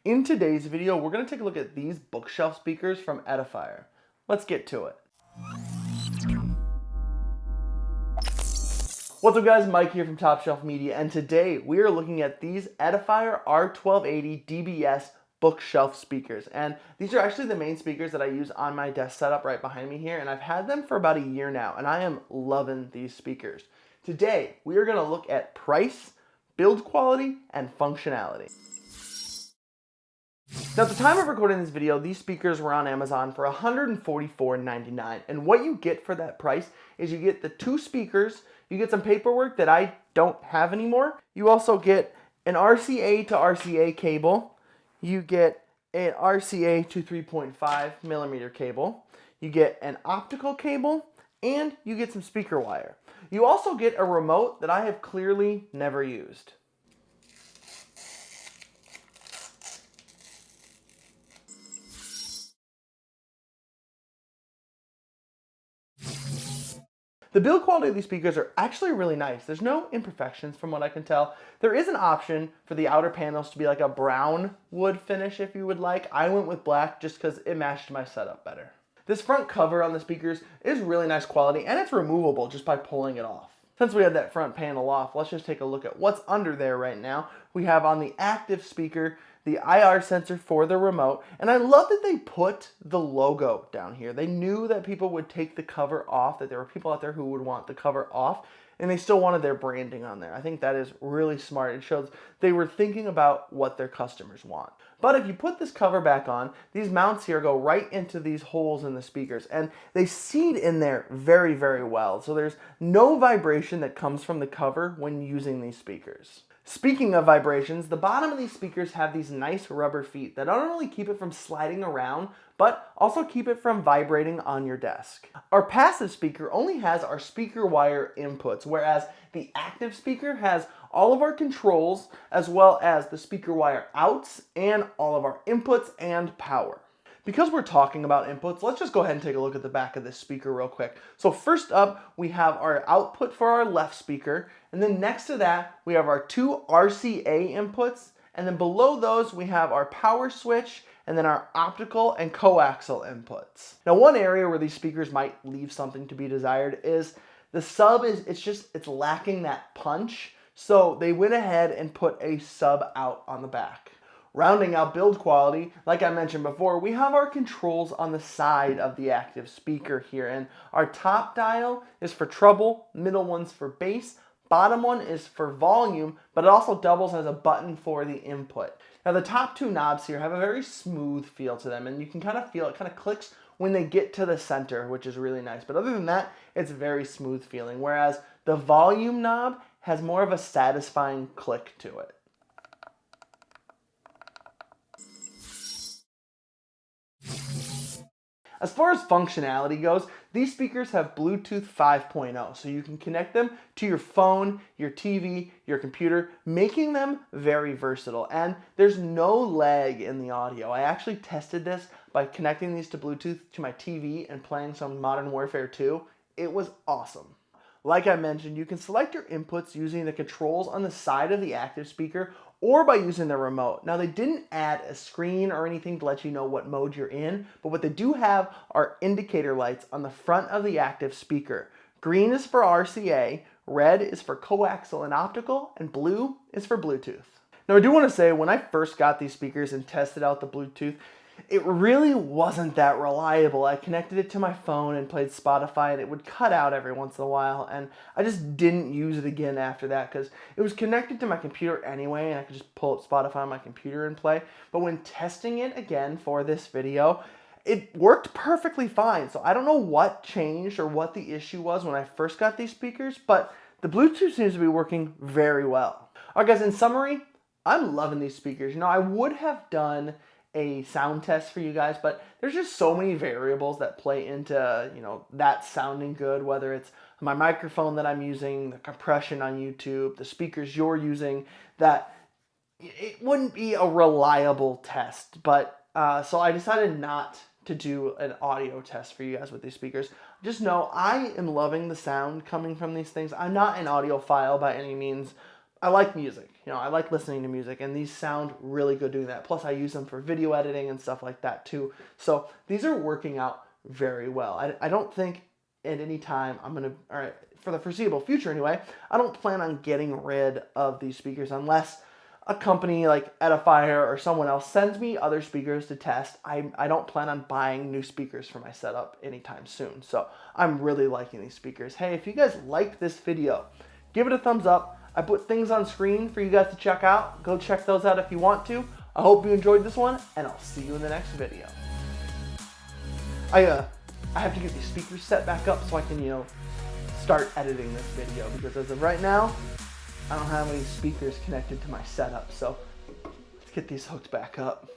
In today's video, we're going to take a look at these bookshelf speakers from Edifier. Let's get to it. What's up guys, Mike here from TopShelf Media, and today we are looking at these Edifier R1280DBs Bookshelf speakers. And these are actually the main speakers that I use on my desk setup right behind me here, and I've had them for about a year now, and I am loving these speakers. Today, we are going to look at price, build quality, and functionality. Now, at the time of recording this video, these speakers were on Amazon for $144.99, and what you get for that price is you get the two speakers, you get some paperwork that I don't have anymore, you also get an RCA to RCA cable, you get an RCA to 3.5 millimeter cable, you get an optical cable, and you get some speaker wire. You also get a remote that I have clearly never used. The build quality of these speakers are actually really nice. There's no imperfections from what I can tell. There is an option for the outer panels to be like a brown wood finish if you would like. I went with black just because it matched my setup better. This front cover on the speakers is really nice quality, and it's removable just by pulling it off. Since we have that front panel off, let's just take a look at what's under there right now. We have on the active speaker the IR sensor for the remote, and I love that they put the logo down here. They knew that people would take the cover off, that there were people out there who would want the cover off, and they still wanted their branding on there. I think that is really smart. It shows they were thinking about what their customers want. But if you put this cover back on, these mounts here go right into these holes in the speakers, and they seat in there very, very well. So there's no vibration that comes from the cover when using these speakers. Speaking of vibrations, the bottom of these speakers have these nice rubber feet that not only keep it from sliding around, but also keep it from vibrating on your desk. Our passive speaker only has our speaker wire inputs, whereas the active speaker has all of our controls as well as the speaker wire outs and all of our inputs and power. Because we're talking about inputs, let's just go ahead and take a look at the back of this speaker real quick. So first up, we have our output for our left speaker, and then next to that, we have our two RCA inputs, and then below those, we have our power switch, and then our optical and coaxial inputs. Now, one area where these speakers might leave something to be desired is the sub it's lacking that punch, so they went ahead and put a sub out on the back. Rounding out build quality, like I mentioned before, we have our controls on the side of the active speaker here, and our top dial is for treble, middle one's for bass, bottom one is for volume, but it also doubles as a button for the input. Now the top two knobs here have a very smooth feel to them, and you can kind of feel it kind of clicks when they get to the center, which is really nice. But other than that, it's very smooth feeling, whereas the volume knob has more of a satisfying click to it. As far as functionality goes, these speakers have Bluetooth 5.0, so you can connect them to your phone, your TV, your computer, making them very versatile. And there's no lag in the audio. I actually tested this by connecting these to Bluetooth to my TV and playing some Modern Warfare 2. It was awesome. Like I mentioned, you can select your inputs using the controls on the side of the active speaker or by using the remote. Now, they didn't add a screen or anything to let you know what mode you're in, but what they do have are indicator lights on the front of the active speaker. Green is for RCA, red is for coaxial and optical, and blue is for Bluetooth. Now, I do want to say, when I first got these speakers and tested out the Bluetooth, it really wasn't that reliable. I connected it to my phone and played Spotify, and it would cut out every once in a while, and I just didn't use it again after that because it was connected to my computer anyway, and I could just pull up Spotify on my computer and play. But when testing it again for this video, it worked perfectly fine. So I don't know what changed or what the issue was when I first got these speakers, but the Bluetooth seems to be working very well. All right, guys, in summary, I'm loving these speakers. You know, I would have done a sound test for you guys, but there's just so many variables that play into, you know, that sounding good, whether it's my microphone that I'm using, the compression on YouTube, the speakers you're using, that it wouldn't be a reliable test. But so I decided not to do an audio test for you guys with these speakers. Just know I am loving the sound coming from these things. I'm not an audiophile by any means. I like music. You know, I like listening to music, and these sound really good doing that. Plus, I use them for video editing and stuff like that too. So these are working out very well. I don't think at any time I'm going to, all right, for the foreseeable future anyway, I don't plan on getting rid of these speakers unless a company like Edifier or someone else sends me other speakers to test. I don't plan on buying new speakers for my setup anytime soon. So I'm really liking these speakers. Hey, if you guys liked this video, give it a thumbs up. I put things on screen for you guys to check out. Go check those out if you want to. I hope you enjoyed this one, and I'll see you in the next video. I have to get these speakers set back up so I can, you know, start editing this video, because as of right now, I don't have any speakers connected to my setup. So let's get these hooked back up.